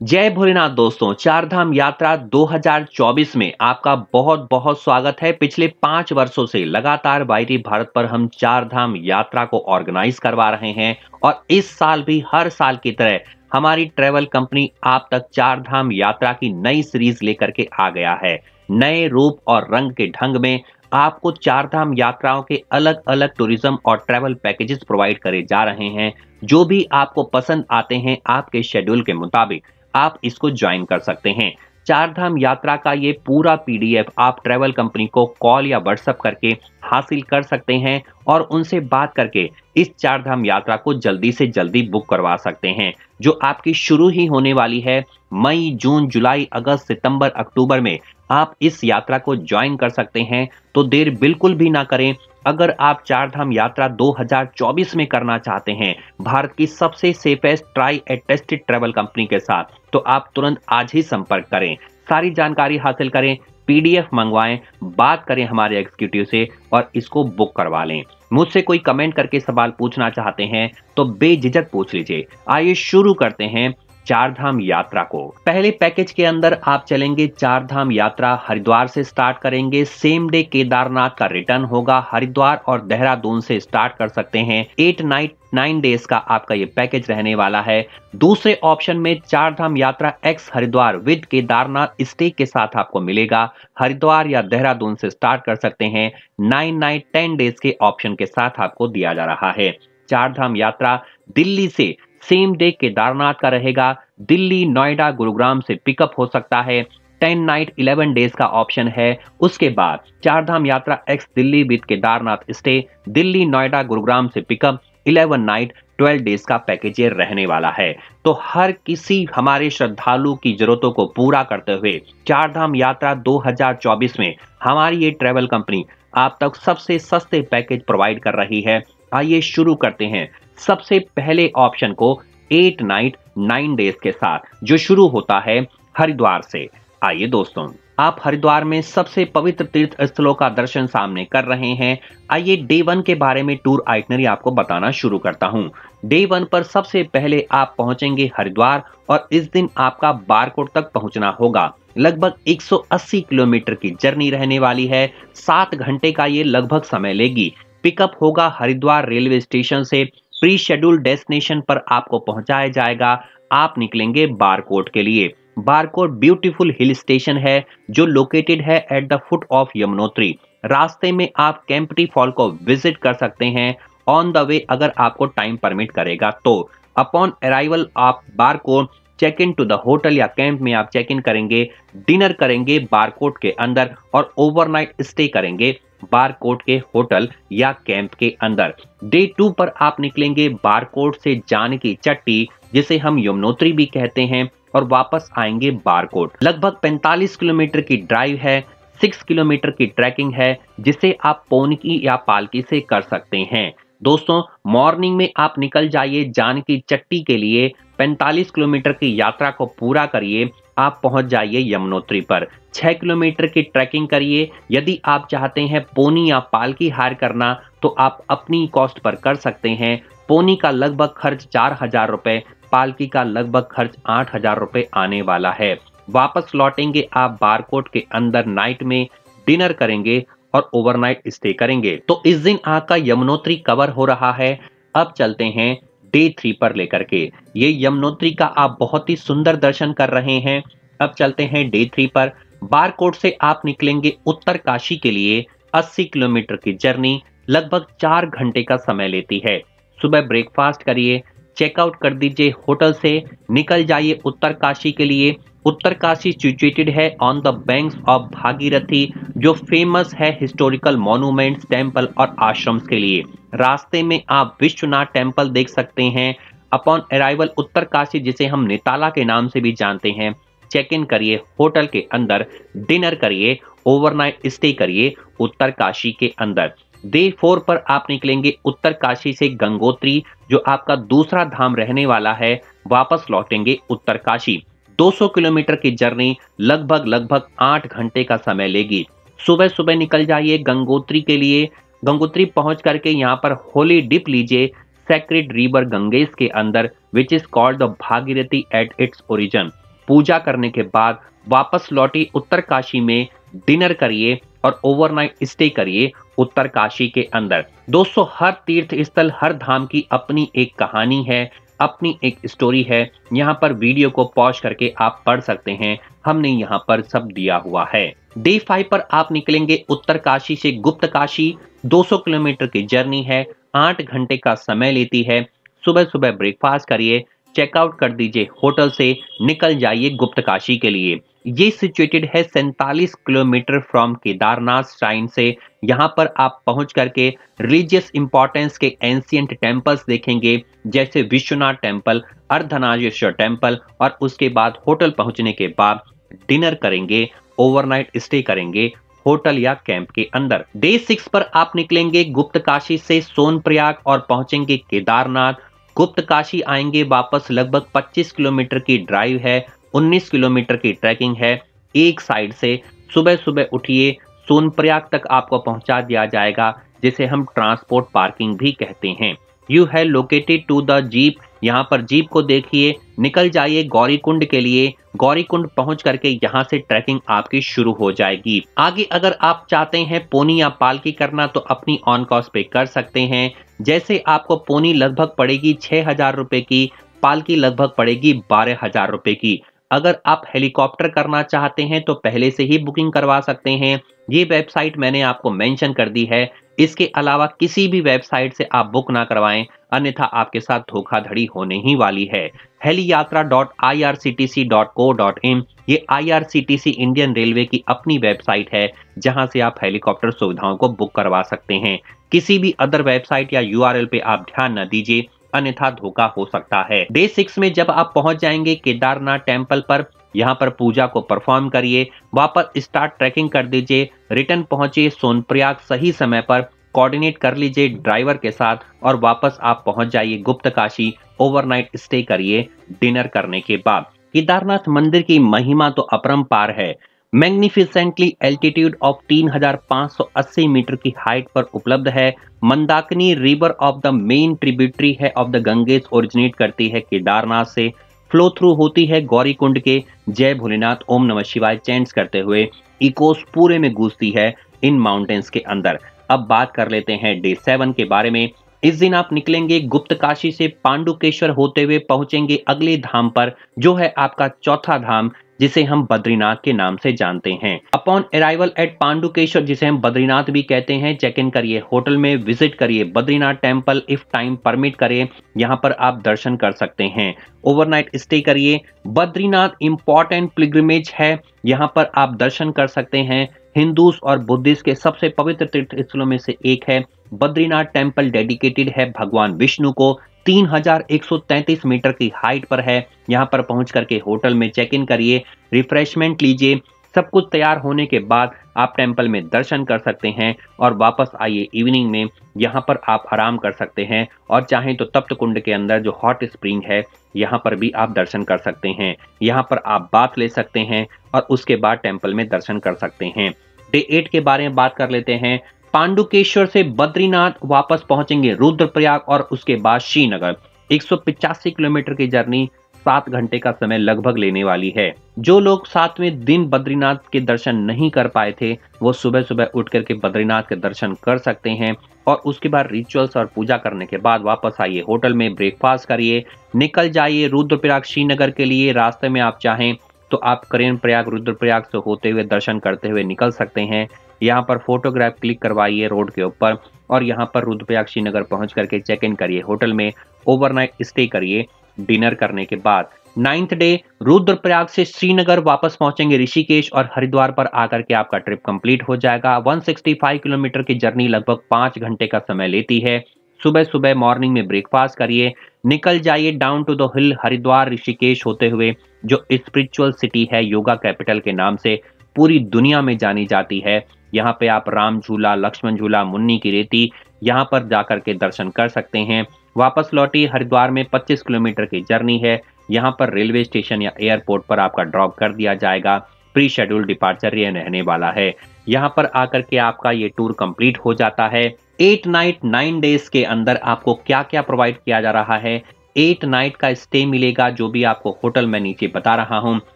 जय भोलेनाथ दोस्तों, चारधाम यात्रा 2024 में आपका बहुत बहुत स्वागत है। पिछले 5 वर्षों से लगातार वायरी भारत पर हम चारधाम यात्रा को ऑर्गेनाइज करवा रहे हैं और इस साल भी हर साल की तरह हमारी ट्रेवल कंपनी आप तक चारधाम यात्रा की नई सीरीज लेकर के आ गया है। नए रूप और रंग के ढंग में आपको चारधाम यात्राओं के अलग अलग टूरिज्म और ट्रेवल पैकेजेस प्रोवाइड करे जा रहे हैं। जो भी आपको पसंद आते हैं आपके शेड्यूल के मुताबिक आप इसको ज्वाइन कर सकते हैं। चारधाम यात्रा का ये पूरा पीडीएफ आप ट्रैवल कंपनी को कॉल या व्हाट्सएप करके हासिल कर सकते हैं और उनसे बात करके इस चारधाम यात्रा को जल्दी से जल्दी बुक करवा सकते हैं, जो आपकी शुरू ही होने वाली है मई, जून, जुलाई, अगस्त, सितंबर, अक्टूबर में। आप इस यात्रा को ज्वाइन कर सकते हैं, तो देर बिल्कुल भी ना करें। अगर आप चारधाम यात्रा 2024 में करना चाहते हैं भारत की सबसे safest try and tested travel company के साथ, तो आप तुरंत आज ही संपर्क करें, सारी जानकारी हासिल करें, पीडीएफ मंगवाएं, बात करें हमारे एग्जीक्यूटिव से और इसको बुक करवा लें। मुझसे कोई कमेंट करके सवाल पूछना चाहते हैं तो बेझिझक पूछ लीजिए। आइए शुरू करते हैं चारधाम यात्रा को। पहले पैकेज के अंदर आप चलेंगे चारधाम यात्रा, हरिद्वार से स्टार्ट करेंगे। सेम डे केदारनाथ का रिटर्न होगा। हरिद्वार और देहरादून से स्टार्ट कर सकते हैं। 8 नाइट 9 डेज का आपका ये पैकेज रहने वाला है। दूसरे ऑप्शन में चारधाम यात्रा x Haridwar with Kedarnath stay के साथ आपको मिलेगा। हरिद्वार या देहरादून से स्टार्ट कर सकते हैं। 9 नाइट 10 डेज के ऑप्शन के साथ आपको दिया जा रहा है। चारधाम यात्रा दिल्ली से सेम डे केदारनाथ का रहेगा। दिल्ली, नोएडा, गुरुग्राम से पिकअप हो सकता है। 10 नाइट 11 डेज का ऑप्शन है। उसके बाद चारधाम यात्रा x Delhi with Kedarnath stay, Delhi, Noida, Gurugram से पिकअप, 11 नाइट 12 डेज का पैकेज ये रहने वाला है। तो हर किसी हमारे श्रद्धालु की जरूरतों को पूरा करते हुए चारधाम यात्रा 2024 में हमारी ये ट्रेवल कंपनी आप तक सबसे सस्ते पैकेज प्रोवाइड कर रही है। आइए शुरू करते हैं सबसे पहले ऑप्शन को 8 नाइट 9 डेज के साथ, जो शुरू होता है हरिद्वार से। आइए दोस्तों, आप हरिद्वार में सबसे पवित्र तीर्थ स्थलों का दर्शन सामने कर रहे हैं। आइए डे 1 के बारे में टूर आइटनरी आपको बताना शुरू करता हूं। डे 1 पर सबसे पहले आप पहुंचेंगे हरिद्वार और इस दिन आपका बारकोट तक पहुंचना होगा। लगभग 180 किलोमीटर की जर्नी रहने वाली है। 7 घंटे का ये लगभग समय लेगी। पिकअप होगा हरिद्वार रेलवे स्टेशन से। प्री शेड्यूल डेस्टिनेशन पर आपको पहुंचाया जाएगा। आप निकलेंगे बारकोट के लिए। बारकोट ब्यूटीफुल हिल स्टेशन है जो लोकेटेड है at the foot of Yamunotri. रास्ते में आप केम्प्टी फॉल को विजिट कर सकते हैं ऑन द वे, अगर आपको टाइम परमिट करेगा तो। अपॉन अराइवल आप Barkot check in to the hotel या कैंप में आप चेक इन करेंगे, डिनर करेंगे बारकोट के अंदर और ओवरनाइट स्टे करेंगे बारकोट के होटल या कैंप के अंदर। डे 2 पर आप निकलेंगे बारकोट से जानकी चट्टी, जिसे हम यमुनोत्री भी कहते हैं, और वापस आएंगे बारकोट। लगभग 45 किलोमीटर की ड्राइव है। 6 किलोमीटर की ट्रैकिंग है जिसे आप पौनकी या पालकी से कर सकते हैं। दोस्तों, मॉर्निंग में आप निकल जाइए जानकी चट्टी के लिए। 45 किलोमीटर की यात्रा को पूरा करिए, आप पहुंच जाइए यमुनोत्री पर। 6 किलोमीटर की ट्रैकिंग करिए। यदि आप चाहते हैं पोनी या पालकी हायर करना तो आप अपनी कॉस्ट पर कर सकते हैं। पोनी का लगभग खर्च 4,000 रुपए, पालकी का लगभग खर्च 8,000 रुपए आने वाला है। वापस लौटेंगे आप बारकोट के अंदर, नाइट में डिनर करेंगे और ओवरनाइट स्टे करेंगे। तो इस दिन आपका यमुनोत्री कवर हो रहा है। अब चलते हैं डे 3 पर लेकर के। ये यमुनोत्री का आप बहुत ही सुंदर दर्शन कर रहे हैं। अब चलते हैं डे 3 पर। बारकोट से आप निकलेंगे उत्तर काशी के लिए। 80 किलोमीटर की जर्नी लगभग 4 घंटे का समय लेती है। सुबह ब्रेकफास्ट करिए, चेकआउट कर दीजिए होटल से, निकल जाइए उत्तर काशी के लिए। उत्तर काशी सिचुएटेड है on the banks of Bhagirathi, जो फेमस है हिस्टोरिकल मॉन्यूमेंट्स, टेम्पल और आश्रम्स के लिए। रास्ते में आप विश्वनाथ टेम्पल देख सकते हैं। अपॉन अराइवल उत्तर काशी, जिसे हम निताला के नाम से भी जानते हैं, चेक इन करिए होटल के अंदर, डिनर करिए, ओवरनाइट स्टे करिए उत्तर काशी के अंदर। डे 4 पर आप निकलेंगे उत्तर काशी से गंगोत्री, जो आपका दूसरा धाम रहने वाला है। वापस लौटेंगे उत्तर काशी। 200 किलोमीटर की जर्नी लगभग 8 घंटे का समय लेगी। सुबह सुबह निकल जाइए गंगोत्री के लिए। गंगोत्री पहुंच करके यहाँ पर होली डिप लीजिए सेक्रेड रिवर गंगेस के अंदर, which is called the Bhagirathi at its origin. पूजा करने के बाद वापस लौटिए उत्तरकाशी में, डिनर करिए और ओवरनाइट स्टे करिए उत्तरकाशी के अंदर। दोस्तों, हर तीर्थ स्थल, हर धाम की अपनी एक कहानी है, अपनी एक स्टोरी है। यहाँ पर वीडियो को पॉज करके आप पढ़ सकते हैं, हमने यहाँ पर सब दिया हुआ है। डे 5 पर आप निकलेंगे उत्तरकाशी से गुप्तकाशी। 200 किलोमीटर की जर्नी है, 8 घंटे का समय लेती है। सुबह सुबह ब्रेकफास्ट करिए, चेकआउट कर दीजिए होटल से, निकल जाइए गुप्तकाशी के लिए। ये सिचुएटेड है 47 किलोमीटर फ्रॉम केदारनाथ श्राइन से। यहाँ पर आप पहुंच करके रिलीजियस इंपॉर्टेंस के एंशियंट टेम्पल्स देखेंगे, जैसे विश्वनाथ टेम्पल, अर्धनारीश्वर टेम्पल, और उसके बाद होटल पहुंचने के बाद डिनर करेंगे, ओवरनाइट स्टे करेंगे होटल या कैंप के अंदर। डे 6 पर आप निकलेंगे गुप्तकाशी से सोनप्रयाग और पहुंचेंगे केदारनाथ। गुप्तकाशी आएंगे वापस, लगभग 25 किलोमीटर की ड्राइव है, 19 किलोमीटर की ट्रैकिंग है एक साइड से। सुबह सुबह उठिए, सोनप्रयाग तक आपको पहुंचा दिया जाएगा, जिसे हम ट्रांसपोर्ट पार्किंग भी कहते हैं। यू है लोकेटेड टू द जीप, यहाँ पर जीप को देखिए, निकल जाइए गौरीकुंड के लिए। गौरीकुंड पहुंच करके यहाँ से ट्रैकिंग आपकी शुरू हो जाएगी। आगे अगर आप चाहते हैं पोनी या पालकी करना तो अपनी ऑन कॉस्ट पे कर सकते हैं। जैसे आपको पोनी लगभग पड़ेगी 6,000 रुपए की, पालकी लगभग पड़ेगी 12,000 रुपए की। अगर आप हेलीकॉप्टर करना चाहते हैं तो पहले से ही बुकिंग करवा सकते हैं। ये वेबसाइट मैंने आपको मेंशन कर दी है। इसके अलावा किसी भी वेबसाइट से आप बुक ना करवाएं, अन्यथा आपके साथ धोखाधड़ी होने ही वाली है। heliyatra.irctc.co.in ये IRCTC इंडियन रेलवे की अपनी वेबसाइट है, जहां से आप हेलीकॉप्टर सुविधाओं को बुक करवा सकते हैं। किसी भी अदर वेबसाइट या URL पे आप ध्यान न दीजिए, अन्यथा धोखा हो सकता है। डे 6 में जब आप पहुंच जाएंगे केदारनाथ टेम्पल पर, यहाँ पर पूजा को परफॉर्म करिए, वापस स्टार्ट ट्रैकिंग कर दीजिए, रिटर्न पहुंचिए सोनप्रयाग सही समय पर, कोऑर्डिनेट कर लीजिए ड्राइवर के साथ और वापस आप पहुंच जाइए गुप्तकाशी। ओवरनाइट स्टे करिए डिनर करने के बाद। केदारनाथ मंदिर की महिमा तो अपरंपार है। मैग्निफिसेंटली एल्टीट्यूड ऑफ 3,580 मीटर की हाइट पर उपलब्ध है। Mandakini river of the main tributary है ऑफ द गंगेज, ओरिजिनेट करती है केदारनाथ से, फ्लो थ्रू होती है गौरीकुंड के। जय भोलेनाथ, ओम नमः शिवाय चैंट्स करते हुए इकोस पूरे में गूंजती है इन माउंटेन्स के अंदर। अब बात कर लेते हैं डे 7 के बारे में। इस दिन आप निकलेंगे गुप्तकाशी से, पांडुकेश्वर होते हुए पहुंचेंगे अगले धाम पर, जो है आपका चौथा धाम, जिसे हम बद्रीनाथ के नाम से जानते हैं। अपॉन अराइवल एट पांडुकेश्वर, जिसे हम बद्रीनाथ भी कहते हैं, चेक इन करिए होटल में, विजिट करिए Badrinath temple, if time permit करे, यहाँ पर आप दर्शन कर सकते हैं। ओवरनाइट स्टे करिए। बद्रीनाथ इंपॉर्टेंट पिलग्रिमेज है, यहाँ पर आप दर्शन कर सकते हैं। हिंदूज और बुद्धिस्ट के सबसे पवित्र तीर्थ स्थलों में से एक है। बद्रीनाथ टेम्पल डेडिकेटेड है भगवान विष्णु को। 3,133 मीटर की हाइट पर है। यहाँ पर पहुंच करके होटल में चेक इन करिए, रिफ्रेशमेंट लीजिए। सब कुछ तैयार होने के बाद आप टेम्पल में दर्शन कर सकते हैं और वापस आइए इवनिंग में। यहाँ पर आप आराम कर सकते हैं और चाहें तो तप्त कुंड के अंदर जो हॉट स्प्रिंग है, यहाँ पर भी आप दर्शन कर सकते हैं। यहाँ पर आप बाथ ले सकते हैं और उसके बाद टेम्पल में दर्शन कर सकते हैं। डे 8 के बारे में बात कर लेते हैं। पांडुकेश्वर से बद्रीनाथ वापस पहुंचेंगे रुद्रप्रयाग और उसके बाद श्रीनगर। 185 किलोमीटर की जर्नी, 7 घंटे का समय लगभग लेने वाली है। जो लोग 7वें दिन बद्रीनाथ के दर्शन नहीं कर पाए थे, वो सुबह सुबह उठ करके बद्रीनाथ के दर्शन कर सकते हैं और उसके बाद रिचुअल्स और पूजा करने के बाद वापस आइए होटल में, ब्रेकफास्ट करिए, निकल जाइए रुद्रप्रयाग श्रीनगर के लिए। रास्ते में आप चाहें तो आप करेन प्रयाग, रुद्रप्रयाग से होते हुए दर्शन करते हुए निकल सकते हैं। यहाँ पर फोटोग्राफ क्लिक करवाइए रोड के ऊपर और यहाँ पर रुद्रप्रयाग श्रीनगर पहुंच करके चेक इन करिए होटल में, ओवरनाइट स्टे करिए। डिनर करने के बाद 9th डे रुद्रप्रयाग से श्रीनगर वापस पहुंचेंगे ऋषिकेश और हरिद्वार पर आकर के आपका ट्रिप कंप्लीट हो जाएगा। 165 किलोमीटर की जर्नी लगभग 5 घंटे का समय लेती है। सुबह सुबह मॉर्निंग में ब्रेकफास्ट करिए, निकल जाइए down to the hill Haridwar Rishikesh होते हुए, जो स्पिरिचुअल सिटी है, योगा कैपिटल के नाम से पूरी दुनिया में जानी जाती है। यहाँ पे आप राम झूला, लक्ष्मण झूला, मुन्नी की रेती, यहाँ पर जाकर के दर्शन कर सकते हैं। वापस लौटिए हरिद्वार में 25 किलोमीटर की जर्नी है। यहाँ पर रेलवे स्टेशन या एयरपोर्ट पर आपका ड्रॉप कर दिया जाएगा। प्री शेड्यूल डिपार्चर ये रहने वाला है। यहाँ पर आकर के आपका ये टूर कंप्लीट हो जाता है। 8 नाइट 9 डेज के अंदर आपको क्या क्या प्रोवाइड किया जा रहा है, 8 नाइट का स्टे मिलेगा, जो भी आपको होटल मैं नीचे बता रहा हूं।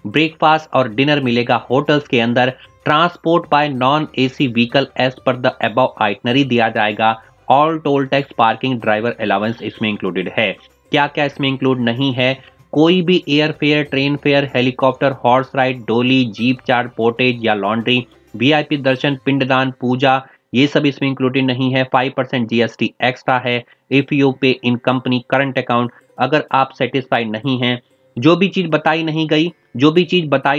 ब्रेकफास्ट और डिनर मिलेगा होटल्स के अंदर। Transport by non AC vehicle as per the above itinerary दिया जाएगा। All toll tax, parking, driver allowance इसमें इंक्लूडेड है। क्या क्या इसमें इंक्लूड नहीं है? कोई भी air fare, train fare, helicopter, horse ride, डोली, जीप चार्ट, पोर्टेज या लॉन्ड्री, वीआईपी दर्शन, पिंडदान, पूजा, ये सब इसमें इंक्लूडेड नहीं है। 5% जीएसटी एक्स्ट्रा है। If you pay in company current account, अगर आप सेटिस्फाइड नहीं हैं, जो भी चीज बताई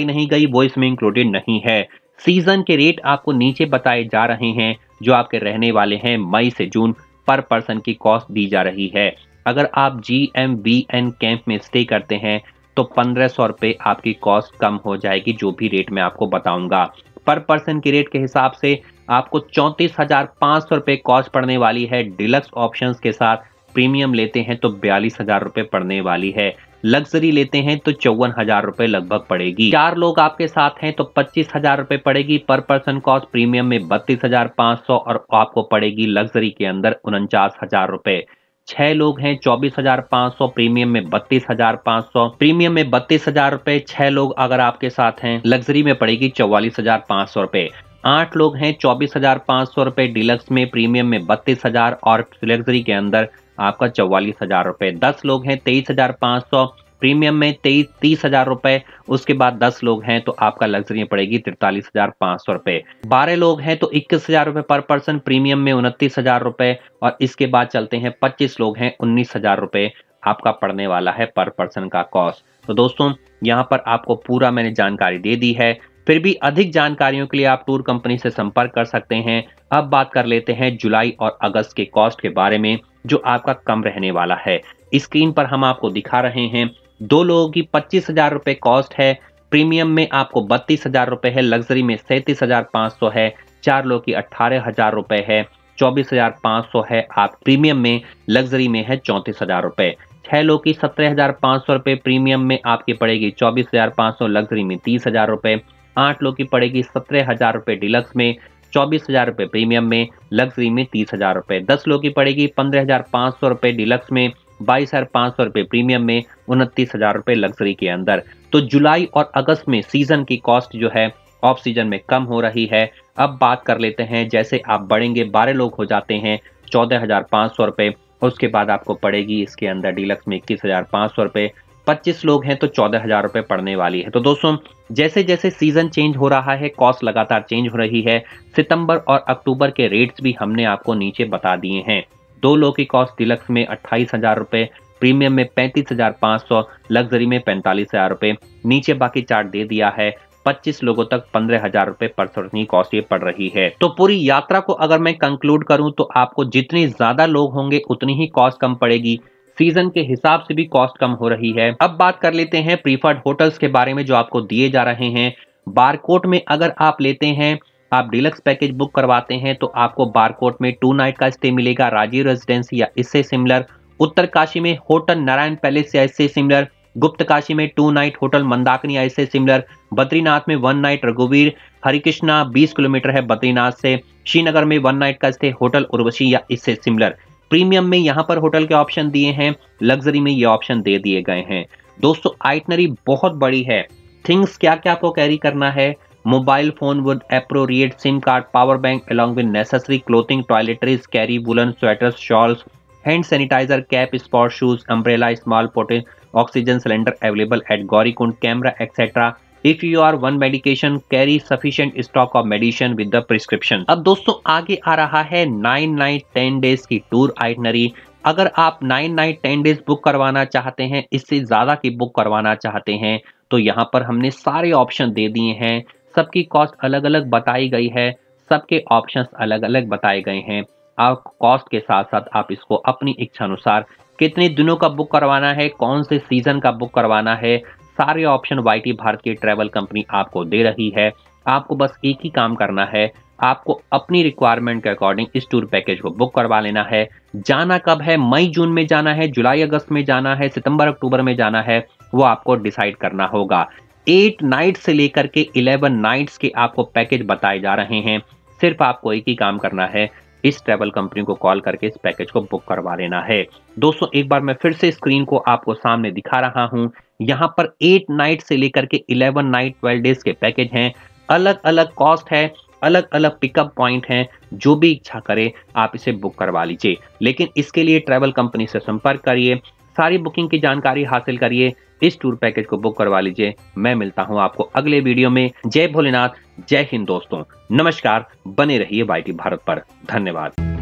नहीं गई वो इसमें इंक्लूडेड नहीं है। सीजन के रेट आपको नीचे बताए जा रहे हैं, जो आपके रहने वाले हैं मई से जून। पर पर्सन की कॉस्ट दी जा रही है। अगर आप GMBN कैंप में स्टे करते हैं तो 1500 रुपए आपकी कॉस्ट कम हो जाएगी, जो भी रेट मैं आपको बताऊंगा। पर पर्सन की रेट के हिसाब से आपको 34,500 रुपए कॉस्ट पड़ने वाली है। डिलक्स ऑप्शंस के साथ प्रीमियम लेते हैं तो 42,000 रुपए पड़ने वाली है। लग्जरी लेते हैं तो 54,000 रुपए लगभग पड़ेगी। 4 लोग आपके साथ हैं तो 25,000 रुपए पड़ेगी पर पर्सन कॉस्ट। प्रीमियम में 32,500 और आपको पड़ेगी लग्जरी के अंदर 49,000 रुपए। 6 लोग हैं 24,500, प्रीमियम में 32,500, प्रीमियम में 32,000 रुपए। 6 लोग अगर आपके साथ हैं, लग्जरी में पड़ेगी 44,500 रुपए। 8 लोग हैं 24,500 रुपए डिलक्स में, प्रीमियम में 32,000 और लग्जरी के अंदर आपका 44,000 रुपए। 10 लोग हैं 23,500, प्रीमियम में 30,000 रुपए। उसके बाद 10 लोग हैं तो आपका लग्जरी में पड़ेगी 43,500 रुपए। 12 लोग हैं तो 21,000 रुपए पर पर्सन, प्रीमियम में 29,000 रुपए। और इसके बाद चलते हैं 25 लोग हैं 19,000 रुपए आपका पड़ने वाला है पर पर्सन का कॉस्ट। तो दोस्तों यहाँ पर आपको पूरा मैंने जानकारी दे दी है। फिर भी अधिक जानकारियों के लिए आप टूर कंपनी से संपर्क कर सकते हैं। अब बात कर लेते हैं जुलाई और अगस्त के कॉस्ट के बारे में, जो आपका कम रहने वाला है। स्क्रीन पर हम आपको दिखा रहे हैं। 2 लोगों की 25,000 रुपए कॉस्ट है। प्रीमियम में आपको 32,000 रुपए है, लग्जरी में 37,500 है। 4 लोगों की 18,000 रुपए है, 24,500 है आप प्रीमियम में, लग्जरी में है 34,000 रुपए। 6 लोगों की 17,500 रुपए, प्रीमियम में आपकी पड़ेगी 24,500, लग्जरी में 30,000 रुपए। 8 लोगों की पड़ेगी 17,000 रुपए डिलक्स में, 24,000 रुपए प्रीमियम में, लग्जरी में 30,000 रुपए। 10 लोगों की पड़ेगी 15,500 रुपए डिलक्स में, 22,500 रुपए प्रीमियम में, 29,000 रुपए लग्जरी के अंदर। तो जुलाई और अगस्त में सीजन की कॉस्ट जो है ऑफ सीजन में कम हो रही है। अब बात कर लेते हैं, जैसे आप बढ़ेंगे 12 लोग हो जाते हैं 14,500 रुपए। उसके बाद आपको पड़ेगी इसके अंदर डिलक्स में 21,500 रुपए। 25 लोग हैं तो 14,000 रुपए पड़ने वाली है। तो दोस्तों जैसे जैसे सीजन चेंज हो रहा है, कॉस्ट लगातार चेंज हो रही है। सितंबर और अक्टूबर के रेट्स भी हमने आपको नीचे बता दिए हैं। 2 लोग की कॉस्ट डिलक्स में 28,000 रुपए, प्रीमियम में 35,500, लग्जरी में 45,000 रुपए। नीचे बाकी चार्ट दे दिया है। 25 लोगों तक 15,000 रुपए पर पर्सन की कॉस्ट ये पड़ रही है। तो पूरी यात्रा को अगर मैं कंक्लूड करूं तो आपको जितने ज्यादा लोग होंगे उतनी ही कॉस्ट कम पड़ेगी। सीजन के हिसाब से भी कॉस्ट कम हो रही है। अब बात कर लेते हैं प्रीफर्ड होटल्स के बारे में जो आपको दिए जा रहे हैं। बारकोट में अगर आप लेते हैं, आप डिलक्स पैकेज बुक करवाते हैं तो आपको बारकोट में 2 नाइट का स्टे मिलेगा, राजीव रेजिडेंसी या इससे सिमिलर। उत्तरकाशी में होटल नारायण पैलेस या इससे सिमिलर। गुप्त काशी में 2 नाइट होटल मंदाकिनी या इससे सिमिलर। बद्रीनाथ में 1 नाइट रघुवीर। हरिकृष्णा 20 किलोमीटर है बद्रीनाथ से। श्रीनगर में 1 नाइट का स्टे होटल उर्वशी या इससे सिमिलर। प्रीमियम में यहां पर होटल के ऑप्शन दिए हैं, लग्जरी में ये ऑप्शन दे दिए गए हैं। दोस्तों आइटनरी बहुत बड़ी है। थिंग्स क्या क्या आपको कैरी करना है? Mobile phone would appropriate, sim card, power bank along with necessary clothing, toiletries, carry woollen sweaters, shawls, hand sanitizer, cap, sport shoes, umbrella, small portable oxygen cylinder available at Gaurikund, camera etcetera. If you are one medication, carry sufficient stock of medicine with the prescription। अब दोस्तों आगे आ रहा है 9 night 10 days की tour itinerary. अगर आप 9 night 10 days book करवाना चाहते हैं, इससे ज्यादा की बुक करवाना चाहते हैं, तो यहाँ पर हमने सारे ऑप्शन दे दिए हैं। सबकी कॉस्ट अलग अलग बताई गई है, सबके ऑप्शंस अलग अलग बताए गए हैं। आप कॉस्ट के साथ साथ आप इसको अपनी इच्छा अनुसार कितने दिनों का बुक करवाना है, कौन से सीजन का बुक करवाना है, सारे ऑप्शन वाईटी भारत की ट्रैवल कंपनी आपको दे रही है। आपको बस एक ही काम करना है, आपको अपनी रिक्वायरमेंट के अकॉर्डिंग इस टूर पैकेज को बुक करवा लेना है। जाना कब है? मई जून में जाना है, जुलाई अगस्त में जाना है, सितंबर अक्टूबर में जाना है, वो आपको डिसाइड करना होगा। 8 नाइट से लेकर के 11 नाइट्स के आपको पैकेज बताए जा रहे हैं। सिर्फ आपको एक ही काम करना है, इस ट्रैवल कंपनी को कॉल करके इस पैकेज को बुक करवा लेना है। दोस्तों एक बार मैं फिर से स्क्रीन को आपको सामने दिखा रहा हूं। यहाँ पर 8 नाइट से लेकर के 11 नाइट 12 डेज के पैकेज हैं। अलग अलग कॉस्ट है, अलग अलग पिकअप पॉइंट हैं। जो भी इच्छा करे आप इसे बुक करवा लीजिए, लेकिन इसके लिए ट्रैवल कंपनी से संपर्क करिए, सारी बुकिंग की जानकारी हासिल करिए, इस टूर पैकेज को बुक करवा लीजिए। मैं मिलता हूं आपको अगले वीडियो में। जय भोलेनाथ, जय हिंद दोस्तों, नमस्कार। बने रहिए YT भारत पर। धन्यवाद।